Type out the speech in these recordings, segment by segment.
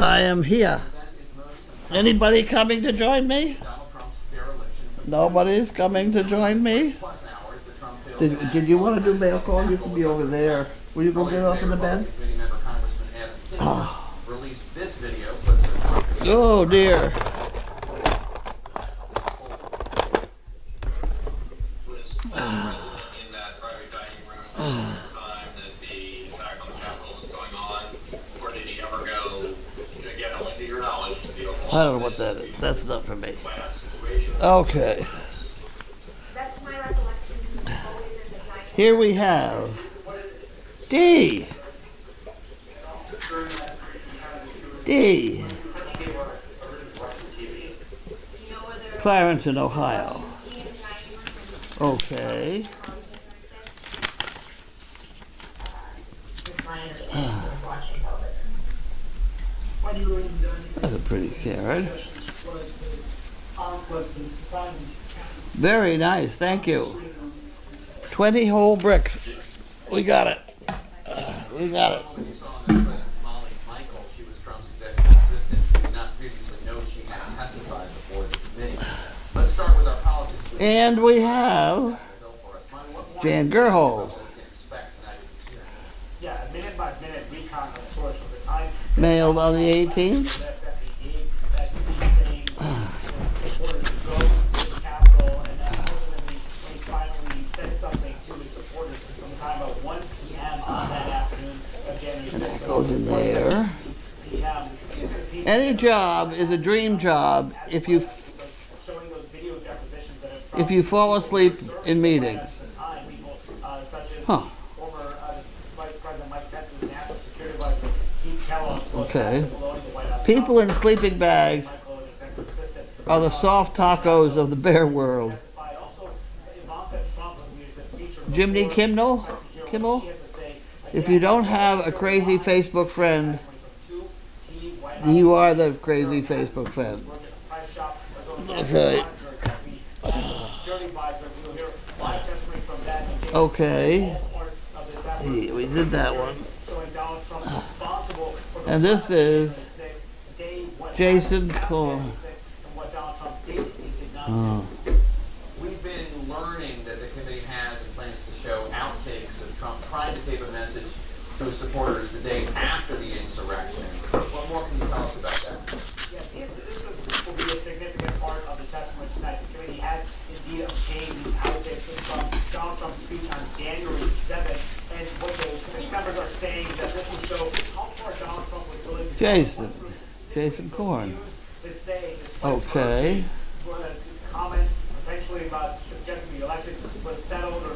I am here. Anybody coming to join me? Nobody's coming to join me? Did you want to do mail call? You can be over there. Will you go get off in the bed? Oh dear. I don't know what that is. That's not for me. Okay. Here we have D. Clarington, Ohio. Okay. That's a pretty carrot. Very nice, thank you. 20 whole bricks. We got it. We got it. And we have Jan Gerhold. Mailed on the 18th. And that goes in there. Any job is a dream job if you fall asleep in meetings. Huh. Okay. People in sleeping bags are the soft tacos of the bear world. Jimmy Kimmel? If you don't have a crazy Facebook friend, you are the crazy Facebook friend. Okay. Okay. We did that one. And this is Jason Corn. We've been learning that the committee has and plans to show outtakes of Trump trying to tape a message to his supporters the day after the insurrection. What more can you tell us about that? Yes, this will be a significant part of the testimony tonight. The committee has indeed obtained these outtakes from Donald Trump's speech on January 7th. And what the committee members are saying is that this will show how far Donald Trump was willing to Jason Corn. to say, Okay. Comments potentially about suggesting the election was settled or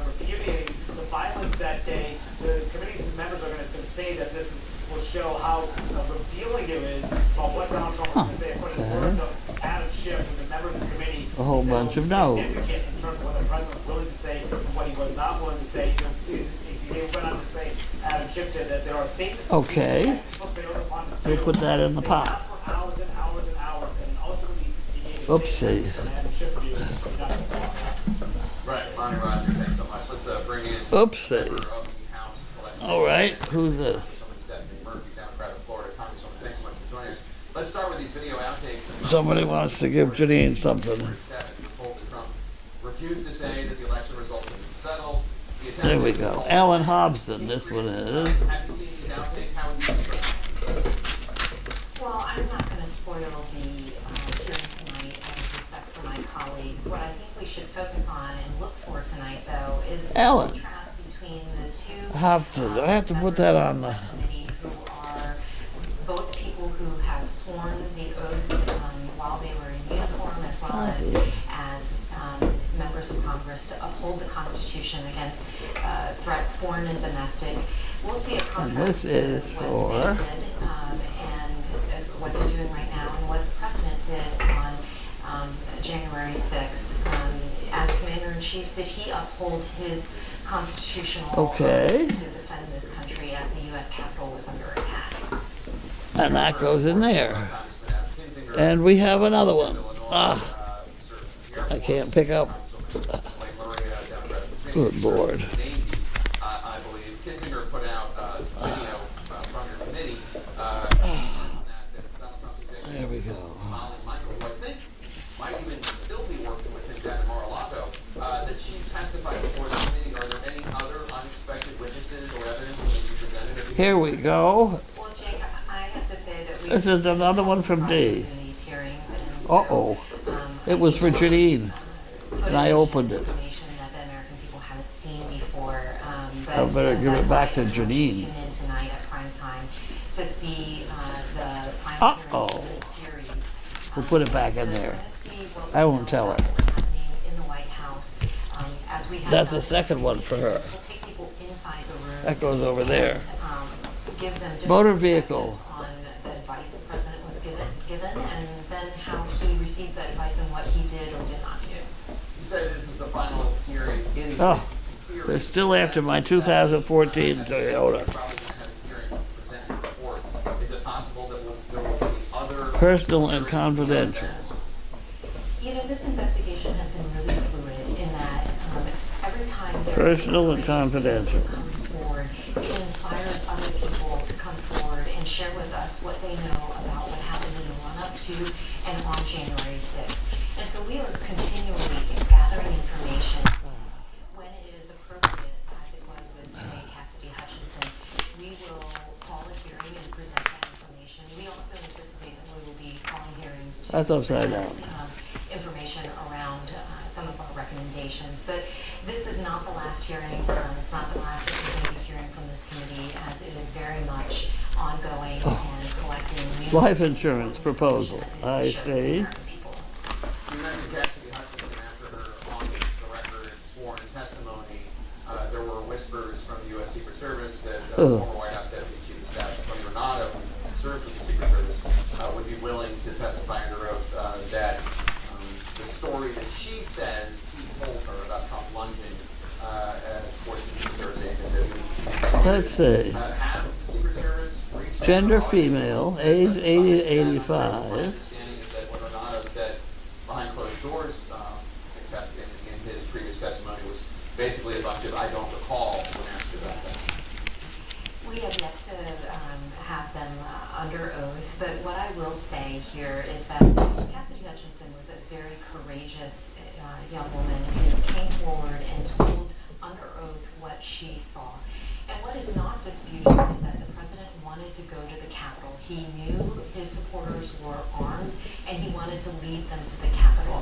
repudiating the violence that day. The committee's members are going to say that this will show how revealing it is about what Donald Trump was going to say. According to the words of Adam Schiff, who's a member of the committee, a whole bunch of no's. Significant in terms of what the president was willing to say and what he was not willing to say. He went on to say, Adam Schiff did, that there are things. Okay. We'll put that in the pot. Hours and hours and hours, and ultimately he gave Oopsie. Right, Lonnie Roger, thanks so much. Let's bring in. Oopsie. All right, who's this? Let's start with these video outtakes. Somebody wants to give Janine something. Refused to say that the election results have been settled. There we go. Alan Hobson, this one is. Have you seen these outtakes? How would you describe them? Well, I'm not going to spoil the hearing tonight out of respect for my colleagues. What I think we should focus on and look for tonight, though, is the contrast between the two. I have to put that on the committee, who are both people who have sworn the oath while they were in uniform, as well as members of Congress, to uphold the Constitution against threats, foreign and domestic. We'll see a contrast to what they did and what they're doing right now, and what the president did on January 6th. As Commander-in-Chief, did he uphold his constitutional oath to defend this country as the U.S. Capitol was under attack? And that goes in there. And we have another one. I can't pick up. Good Lord. I believe Kinzinger put out some video from your committee There we go. Molly Michael, who I think might even still be working with him down in Mar-a-Lago, that she testified before the committee. Are there any other unexpected witnesses or evidence that will be presented at the Here we go. Well, Jake, I have to say that we. This is another one from D. In these hearings, and Uh-oh. It was for Janine, and I opened it. Information that the American people haven't seen before. But I better give it that's back why to I want you Janine. Tune in tonight at prime time to see the final hearing in this series. We'll put it back in to there. kinda see what I we won't know tell about her. what's happening in the White House. As we have That's done the second one for her. We'll take people inside the room. That goes over there. And, give them different Motor vehicle. perspectives on the advice the president was given, and then how he received that advice and what he did or did not do. You said this is the final hearing in Oh, this series. they're still after my 2014 Toyota. Probably going to have a hearing present your report. Is it possible that there will be other Personal and hearings confidential. You know, this investigation has been really fluid in that every time there's Personal and a confidential. witness who comes forward, it inspires other people to come forward and share with us what they know about what happened in the run-up to and on January 6th. And so we are continually gathering information when it is appropriate, as it was with today Cassidy Hutchinson. We will call a hearing and present that information. We also anticipate that we will be calling hearings to That's upside down. information around some of our recommendations. But this is not the last hearing. It's not the last that we're going to be hearing from this committee, as it is very much ongoing and collecting new Life insurance proposal. I see. You mentioned Cassidy Hutchinson after her on the record sworn testimony. There were whispers from the U.S. Secret Service that former White House Deputy Chief of Staff Tony Renato, who served with the Secret Service, would be willing to testify under oath that the story that she says he told her about Trump lunging towards the Secret Service agent that we Let's see. has the Secret Service reached out? Gender female, age 80 to My 85. understanding is that what Renato said behind closed doors in his previous testimony was basically a bunch of I don't recall when asked about that. We have yet to have them under oath, but what I will say here is that Cassidy Hutchinson was a very courageous young woman who came forward and told under oath what she saw. And what is not disputed is that the president wanted to go to the Capitol. He knew his supporters were armed, and he wanted to lead them to the Capitol.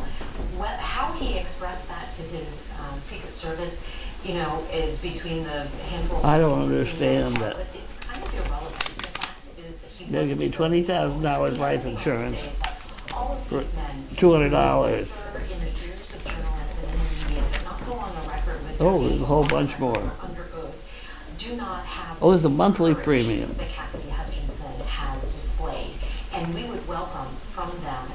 How he expressed that to his Secret Service, you know, is between the handful of I don't people who understand know, that. but it's kind of irrelevant. The fact is that he They'll give me $20,000 life insurance all of for these men $200. whisper in the ears of journalists and in the media, but not go on the record with Oh, their there's a name whole on bunch record more. or under oath, do not have Oh, there's a the monthly courage premium. that Cassidy Hutchinson has displayed. And we would welcome from them,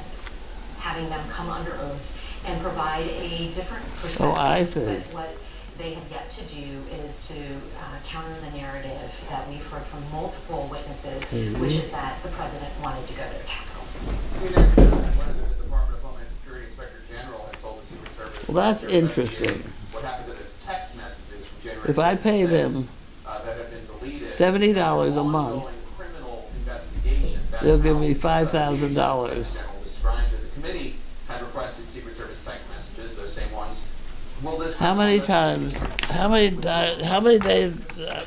having them come under oath and provide a different perspective. Oh, I see. But what they have yet to do is to counter the narrative that we've heard from multiple witnesses, which is that the president wanted to go to the Capitol. CNN, one of the Department of Homeland Security Inspector General has told the Secret Service. Well, that's that they're investigating interesting. What happened to this text messages from January If I pay 26th, them that have been deleted. $70 a It's an month, ongoing criminal investigation. That's they'll give how, me the $5,000. Inspector General described it. The committee had requested Secret Service text messages, those same ones. Will this How many criminal times, how many days,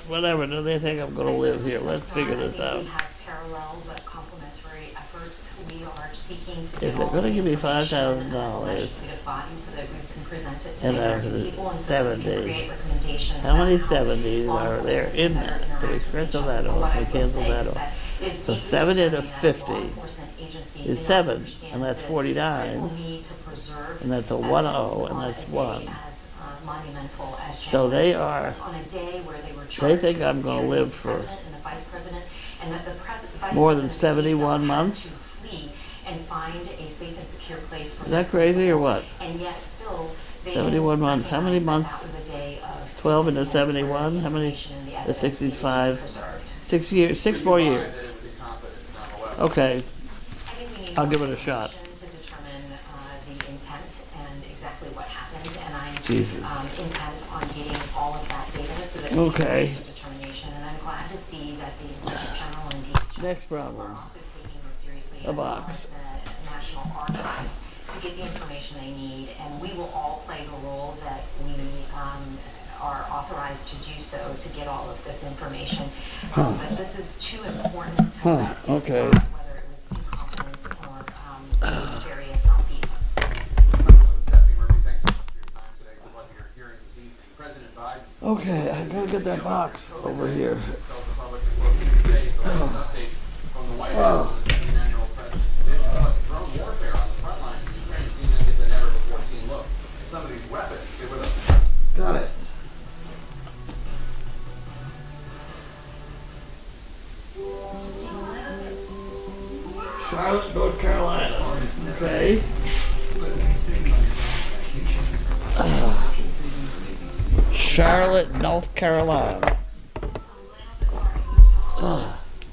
whatever, do they think I'm gonna live here? Let's figure this out. We have parallel but complementary efforts. We are seeking to If get they're all gonna the give me information as a $5,000 legislative body so that we can present it to and the after American people and so that 7 we can days. create recommendations. How many about 70s law are there enforcement in better that? So we interact with cancel each that other. off, What I we will cancel say that is off. that it's So deeply 70 to concerning that 50 law enforcement agency is do not 7, understand and that's the 49, critical need to preserve and that's a evidence 10, and on that's a day 1. as monumental as So they January 6th are- was, on a day where they were they charged think with I'm gonna scaring live the for president and the vice president, and that the vice more than president 71 himself had months? to flee and find a safe and secure place for Is their that crazy or what? and yet still they 71 didn't months. How many recognize months? that was a day of 12 into significance where 71? How many? information and the That's evidence needed to be 65. preserved. 6 years, 6 So more you buy years. that it was incompetence, 9/11? Okay, I think we need I'll more give it a shot. information to determine the intent and exactly what happened, and I'm Jesus. intent on getting all of that data so that we can Okay. make a determination. And I'm glad to see that the Inspector General and DHS Next are problem. also taking this seriously A box. as well as the National Archives to get the information they need, and we will all play the role that we are authorized to do so to get all of this information. But this is too important to let it Okay. slide, whether it was incompetence or various malfeasance. Stephanie Murphy, thanks so much for your time today. For what you're hearing this evening. President Biden. Okay, I gotta get that box over here. Just tells the public before we leave today, the latest update from the White House on the second annual President's Division, plus drone warfare on the front lines of Ukraine. CNN gets a never before seen look at some of these weapons. Stay with us. Got it. Charlotte, North Carolina. Okay. Charlotte, North Carolina.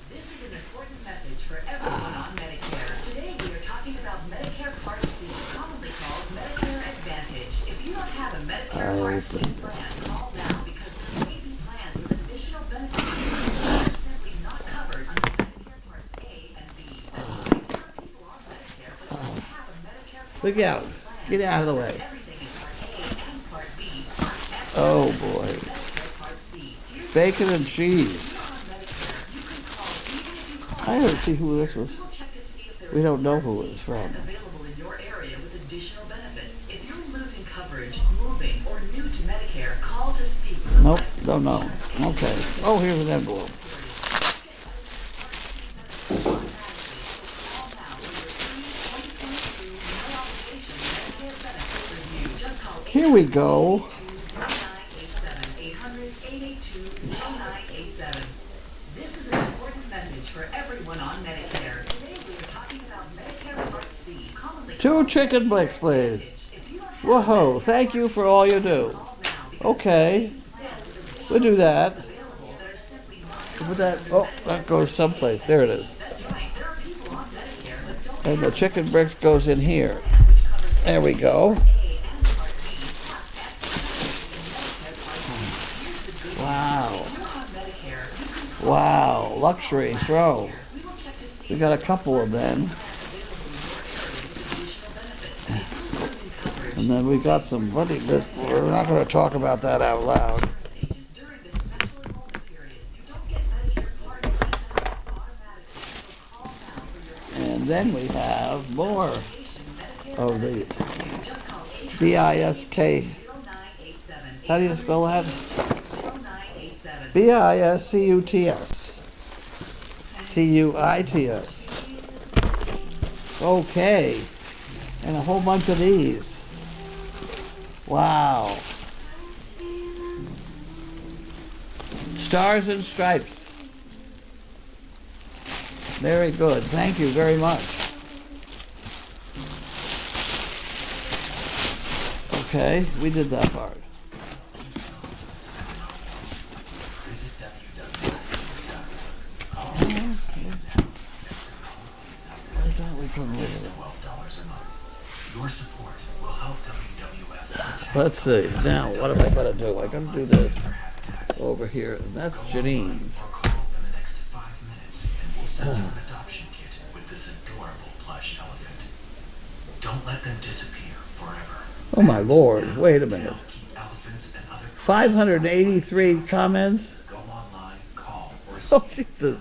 This is an important message for everyone on Medicare. Today we are talking about Medicare Part C, commonly called Medicare Advantage. If you don't have a Medicare Part C plan, call now because there may be plans with additional benefits that are simply not covered under Medicare Parts A and B. That's right, there are people on Medicare but don't have a Medicare Part Look out. C plan. Get out of the way. Everything is Part A and Part B, plus extra Oh boy. Medicare Part C. Here's Bacon and cheese. I don't see who this was. We don't know who it's from. Available in your area with additional benefits. If you're losing coverage, moving, or new to Medicare, call to speak. Nope, don't know. Okay. Oh, here's an envelope. Here we go. This is an important message for everyone on Medicare. Today we are talking about Medicare Part C, commonly Two chicken breaks, please. Whoa, thank you for all you do. Okay. We'll do that. Put that, oh, that goes someplace. There it is. And the chicken bricks goes in here. There we go. Wow. Wow, luxury throw. We got a couple of them. And then we got some money, but we're not going to talk about that out loud. during the special enrollment period. You don't get Medicare Part C benefits automatically, so call now for your And then we have more of the just call BISK. 0987 How do you spell that? 0987. BISCUTS. CUITS. Okay. And a whole bunch of these. Wow. Stars and Stripes. Very good. Thank you very much. Okay, we did that part. I thought we couldn't live with it. $12 a month. Your support will help WWF protect Let's see. Now, what am I going to do? I got to do this over here. And that's Janine's. or call in the next 5 minutes and we'll send you an adoption kit with this adorable plush elephant. Don't let them disappear forever. Oh my Lord! Wait a minute. Keep elephants and other 583 comments. Go online, call, or Oh Jesus!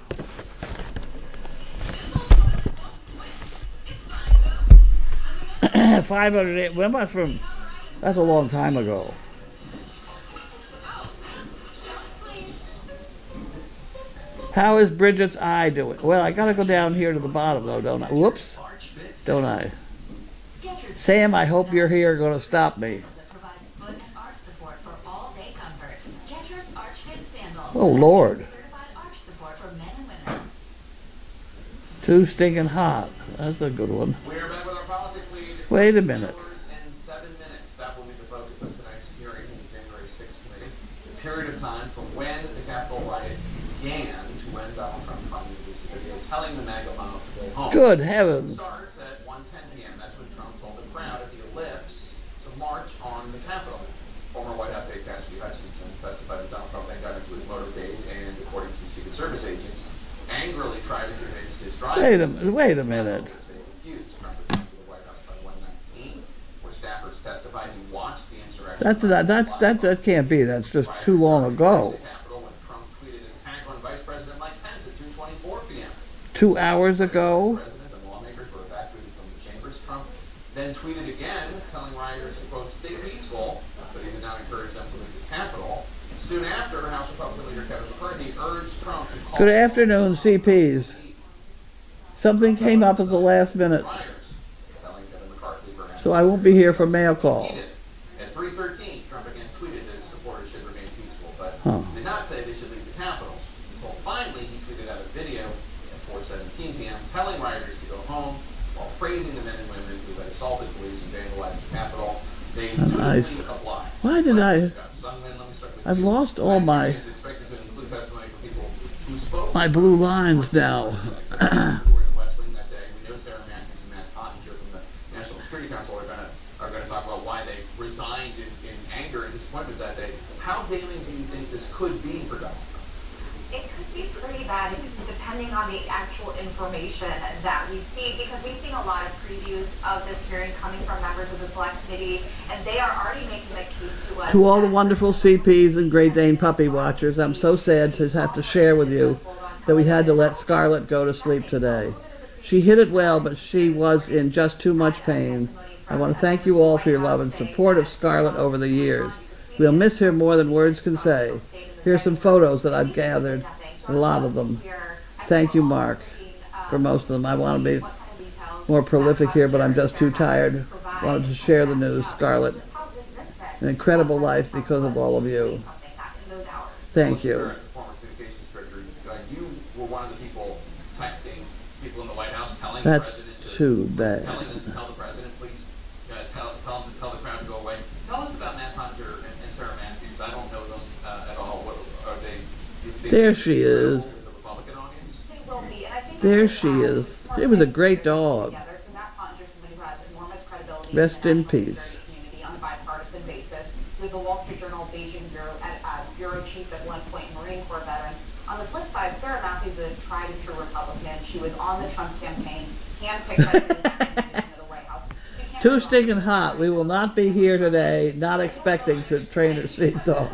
508. Well, that's from. That's a long time ago. How is Bridget's eye doing? Well, I gotta go down here to the bottom though, don't I? Whoops! Don't I? Sam, I hope you're here. Going to stop me. That provides foot and arch support for all-day comfort. Skechers Arch Fit sandals. Oh Lord! Certified arch support for men and women. Too stinking hot. That's a good one. We are back with our politics lead. Wait a minute. In 7 minutes, that will be the focus of tonight's hearing in the January 6th committee. The period of time from when the Capitol riot began to when Donald Trump finally released a video telling the MAGA mob to go home. Good It heavens! starts at 1:10 p.m. That's when Trump told the crowd at the Ellipse to march on the Capitol. Former White House aide Cassidy Hutchinson testified that Donald Trump then got into his motorcade and, according to Secret Service agents, angrily tried to convince his Wait a minute. They refused. Trump returned to the White House by 1:19, where staffers testified he watched the insurrection. That can't be. That's just too long ago. The Capitol when Trump tweeted an attack on Vice President Mike Pence at 2:24 p.m. 2 hours ago. President and lawmakers were evacuated from the chambers. Trump then tweeted again, telling rioters to quote, "Stay peaceful," but he did not encourage them to leave the Capitol. Soon after, House Republican leader Kevin McCarthy urged Trump to call. Good afternoon, CPs. Something came up at the last minute, so I won't be here for mail call. At 3:13, Trump again tweeted that his supporters should remain peaceful, but did not say they should leave the Capitol. Until finally, he tweeted out a video at 4:17 p.m. telling rioters to go home while praising the men and women who had assaulted police and vandalized the Capitol. They dutifully obliged. Why did I? I've lost all my blue lines now. Are going to talk about why they resigned in anger and disappointment that day. How damning do you think this could be for Donald Trump? It could be pretty bad depending on the actual information that we see, because we've seen a lot of previews of this hearing coming from members of the Select Committee, and they are already making the case to us. To all the wonderful CPs and Great Dane puppy watchers, I'm so sad to have to share with you that we had to let Scarlett go to sleep today. She hid it well, but she was in just too much pain. I want to thank you all for your love and support of Scarlett over the years. We'll miss her more than words can say. Here's some photos that I've gathered, a lot of them. Thank you, Mark, for most of them. I want to be more prolific here, but I'm just too tired. Wanted to share the news, Scarlett. An incredible life because of all of you. Thank you. As the former communications director, you were one of the people texting people in the White House, telling the That's president too bad. telling them to tell the president, please tell them to tell the crowd to go away. Tell us about Matt Hunter and Sarah Matthews. I don't know them at all. What are they? There she is. The Republican audience. They will be, and I think There she is. It was a great dog. Rest in peace. On a bipartisan basis, with the Wall Street Journal Beijing bureau chief at one point, Marine Corps veteran. On the flip side, Sarah Matthews is a tried and true Republican. She was on the Trump campaign, handpicked by the White House. Too stinking hot. We will not be here today, not expecting to train her seat dog.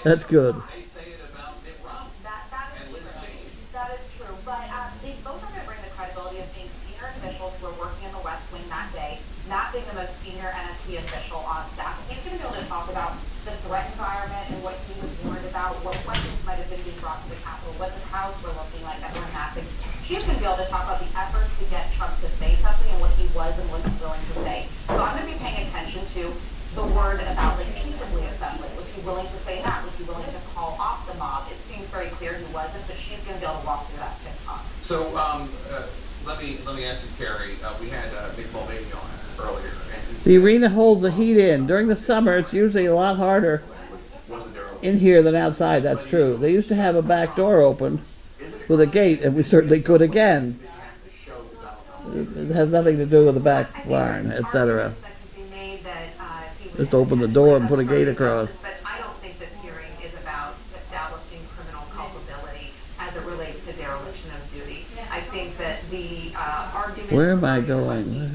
That's good. They say it about Mitt Romney and Liz Cheney. That is true, but they both are going to bring the credibility of being senior officials who are working in the West Wing that day, not being the most senior NSC official on staff. He's going to be able to talk about the threat environment and what he was warned about, what questions might have been being brought to the Capitol, what the crowds were looking like that were massive. She's going to be able to talk about the efforts to get Trump to say something and what he was and wasn't willing to say. So I'm going to be paying attention to the word about like peaceably assembly. Was he willing to say that? Was he willing to call off the mob? It seems very clear he wasn't, but she's going to be able to walk through that TikTok. So let me ask you, Carrie. We had Nick Mulvaney on earlier. And The arena holds the heat in. During the summer, it's usually a lot harder in here than outside. That's true. They used to have a back door open with a gate, and we certainly could again. It has nothing to do with the back barn, etc. Just open the door and put a gate across. But I don't think this hearing is about establishing criminal culpability as it relates to dereliction of duty. I think that the argument Where am I going?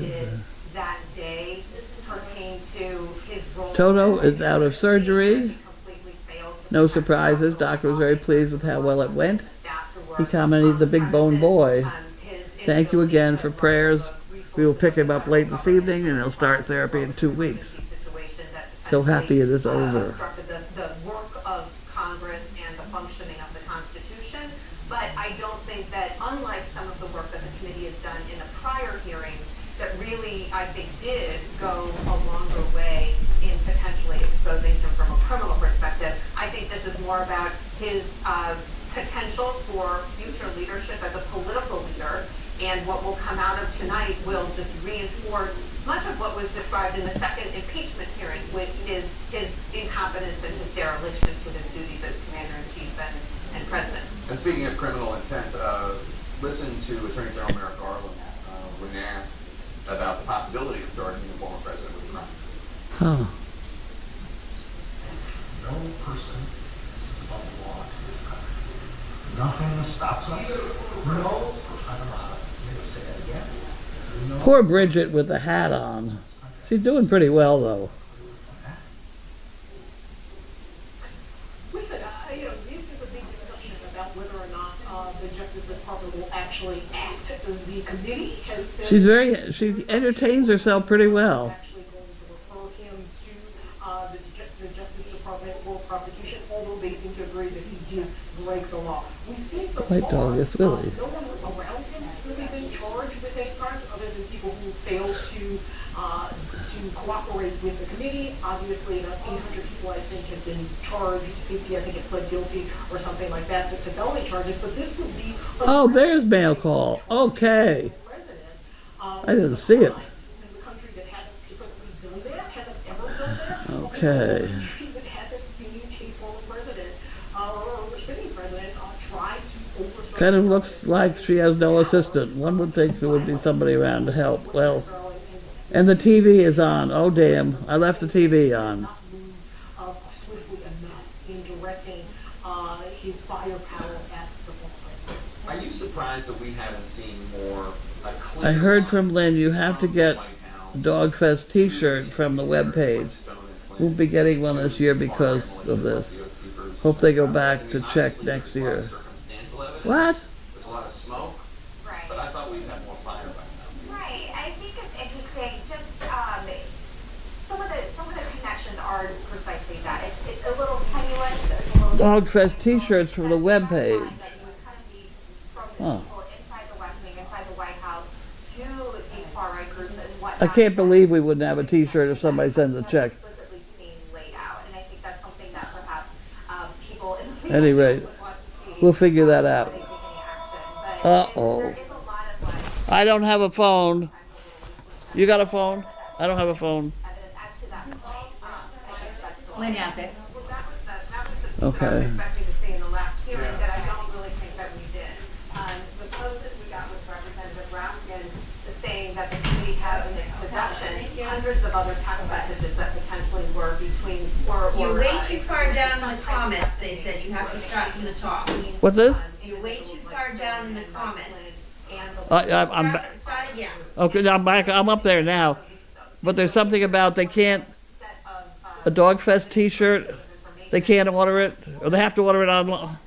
that day pertain to his role. Toto is out of surgery. No surprises. Doctor was very pleased with how well it went. He commented he's a big bone boy. Thank you again for prayers. We will pick him up late this evening and he'll start therapy in 2 weeks. So happy it is over. The work of Congress and the functioning of the Constitution, but I don't think that, unlike some of the work that the committee has done in the prior hearings, that really, I think, did go a longer way in potentially exposing him from a criminal perspective. I think this is more about his potential for future leadership as a political leader, and what will come out of tonight will just reinforce much of what was described in the second impeachment hearing, which is his incompetence and his dereliction to his duties as Commander-in-Chief and President. And speaking of criminal intent, listen to Attorney General Merrick Garland when asked about the possibility of charging the former president with a crime. Huh. No person is above the law in this country. No nothing stops us? No. I don't know how to maybe say that again. No. Poor Bridget with the hat on. She's doing pretty well, though. Listen, this is a big discussion about whether or not the Justice Department will actually act. The committee has said She entertains herself pretty well. actually going to refer him to the Justice Department for prosecution, although they seem to agree that he did break the law. We've seen so White far, dog, it's Willie. no one around him has really been charged with hate crimes other than people who failed to cooperate with the committee. Obviously, about 800 people, I think, have been charged. 50, I think, have pled guilty or something like that to felony charges. But this would be Oh, there's mail call. Okay. president. I didn't see it. This is a country that hasn't typically done that, hasn't ever done that. Okay. It's a country that hasn't seen a former president or sitting president try to overthrow. Kind of looks like she has no assistant. One would think there would be somebody around to help. Well, and the TV is on. Oh, damn. I left the TV on. Not move swiftly enough in directing his firepower at the former president. Are you surprised that we haven't seen more a clear I heard from line Lynn you have to from get the White House Dogfest t-shirt from the webpage. Stone and Clinton, We'll be getting one this year because of this. Hope they go back to check next year. Circumstantial evidence. What? There's a lot of smoke, Right. but I thought we'd have more fire by now. Right, I think it's interesting, just, some of the connections are precisely that. It's a little tenuous, it's a little. Dogfest t-shirts from the webpage. That you would kind of need from the Huh. people inside the West Wing, inside the White House, to these far-right groups and I whatnot. can't believe we wouldn't have a t-shirt if somebody sends a check. Explicitly seen laid out, and I think that's something that perhaps people in the Any rate, would want to see. we'll figure that out. Taking action, but Uh-oh. there is a lot of like. I don't have a phone. You got a phone? I don't have a phone. Evidence as to that point, I think that's the Lynn has it. Well, that was the piece I Okay. was expecting to see in the last hearing that I don't really think that we did. The post that we got with Representative Raskin is saying that the committee had in its possession hundreds of other text messages that potentially were between, or. You're way too far down in the comments, they said, you have to start from the top. What's this? You're way too far down in the comments. I'm Start again. okay. I'm back. I'm up there now. But there's something about they can't a Dogfest T-shirt. They can't order it, or they have to order it online.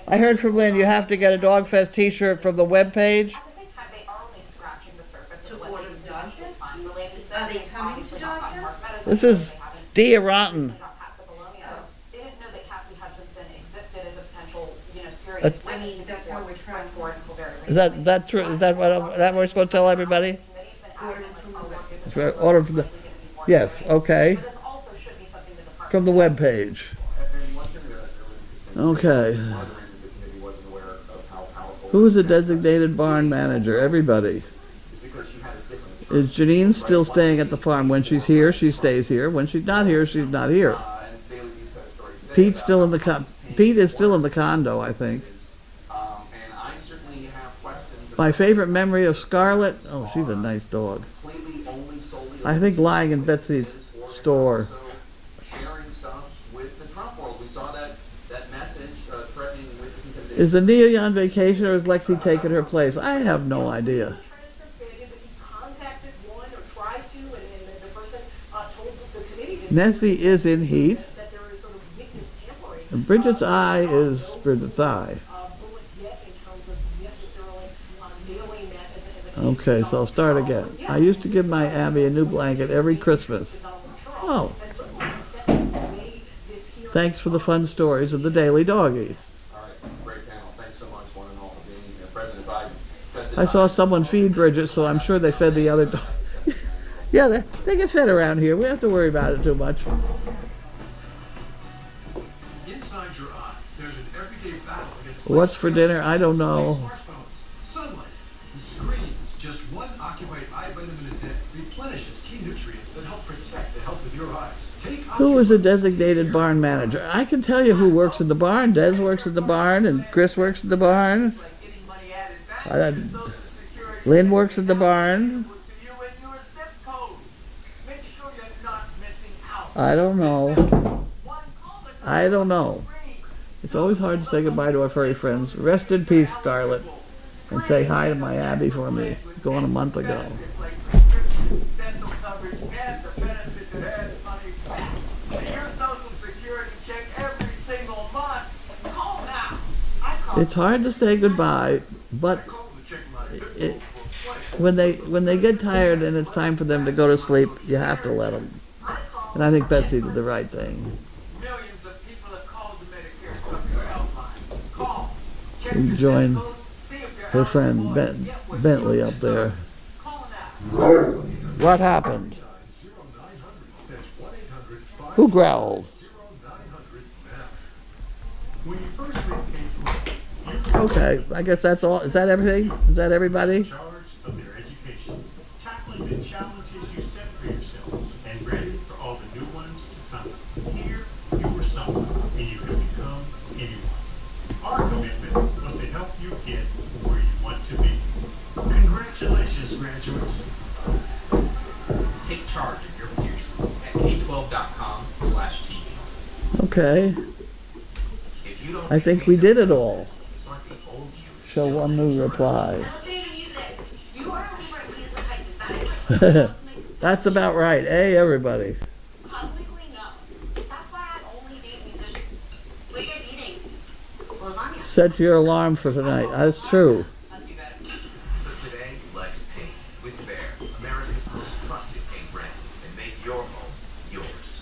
I heard from Lynn you have to get a Dogfest T-shirt from the webpage. At the same time, they are only scratching the surface To of what order they Dogfest? related to this. Are they coming to Obviously not on Dogfest? Mark Meadows, This they is haven't- Dia Rotten. not Pat Cipollone. They didn't know that Kathy Hutchinson existed as a potential, serious That- witness. I mean, that's how we're trying for it until very Is that true? Is that what we're supposed to tell everybody? Order from the yes. Okay, But this also should be something the department. from the webpage. And one thing that's really interesting. Okay. One of the reasons the committee wasn't aware of how powerful. Who is the designated barn manager? Everybody. Is because she had a different. Is Janine still staying at the farm? When she's here, she stays here. When she's not here, she's not here. And Daily Beast had a story today Pete's about still in the how Pete is still in the condo, I think. And I certainly have questions. My about favorite memory of Scarlett. Oh, she's a nice dog. completely only solely. I think lying in Betsy's store. Also sharing stuff with the Trump world. We saw that message threatening witness intimidation. Is Amelia on vacation or is Lexi taking her place? I have no idea. Transcript saying that he contacted one or tried to, and the person told the committee this. Nessie is in heat. That there is sort of witness tampering. And Bridget's eye is Bridget's eye. Bullet yet in terms of necessarily nailing that as a case Okay, so I'll start again. I used to give my Abby a new blanket every Christmas. to Donald Trump. Oh, And certainly that made this hearing. thanks for the fun stories of the Daily Doggy. All right, great panel. Thanks so much, one and all, for being here. President Biden. I saw someone feed Bridget, so I'm sure they fed the other dog. Yeah, they get fed around here. We don't have to worry about it too much. Inside your eye, there's an everyday battle against What's for dinner? I don't know. smartphones, sunlight, the screens. Just one occupied eye vitamin a day replenishes key nutrients that help protect the health of your eyes. Take Who is a designated barn manager? I can tell you who works in the barn. Des works in the barn, and Chris works in the barn. like getting money added back I- to Social Security. Lynn works in the barn. To you and your zip code. Make sure you're not missing out. I don't know. One call the I don't know. free. It's always hard to say goodbye to our furry friends. Rest in peace, Scarlett. And say hi to my Abby for me. Gone a month ago. It's like dental coverage and the benefit that adds money back. Your social security check every single month. Call now. I call It's hard to say goodbye, but when they get tired and it's time for them to go to sleep, you have to let them. And I think Betsy did the right thing. millions of people have called the Medicare customer helpline. Call. Check We your joined zip code, see if you're her friend eligible, and get what Bentley you up there. deserve. Call now. What happened? Who growled? When you first make case roll, Okay, I guess that's all. Is that everything? Is that everybody? charge of their education, tackling the challenges you set for yourself, and ready for all the new ones to come. Here, you were someone, and you can become anyone. Our commitment was to help you get where you want to be. Congratulations, graduates. Take charge of your future at k12.com/TV. Okay, If you don't I think we did it all. it's like the old you is Show still one new reply. I'll say to music, you are a Libra music like That's about right. Hey, everybody. publicly no. That's why I only date musicians. We get eating lasagna. Set your alarm for tonight. That's true. That's you guys. So today, let's paint with Behr, America's most trusted paint brand, and make your home yours.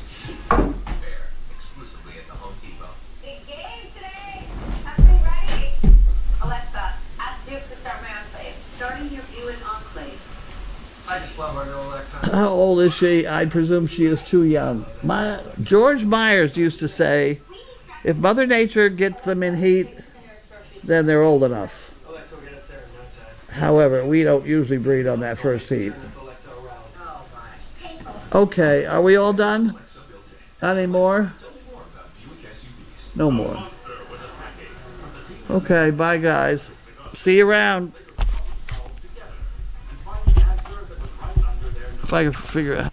Behr, exclusively at the Home Depot. Big game today. Everybody ready? Alexa, ask Duke to start my enclave. Starting your viewing enclave. I just love our girl Alexa. How old is she? I presume she is too young. George Myers used to say, if Mother Nature gets them in heat, then they're old enough. Alexa will get us there in no time. However, we don't usually breed on that first heat. Turn this Alexa around. Oh gosh. Okay, are we all done? Any more? Tell me more about Buick SUVs. No more. Monster with a package from the team Okay, bye guys. See you around. all together and find the answer that was right under their nose. If I can figure out.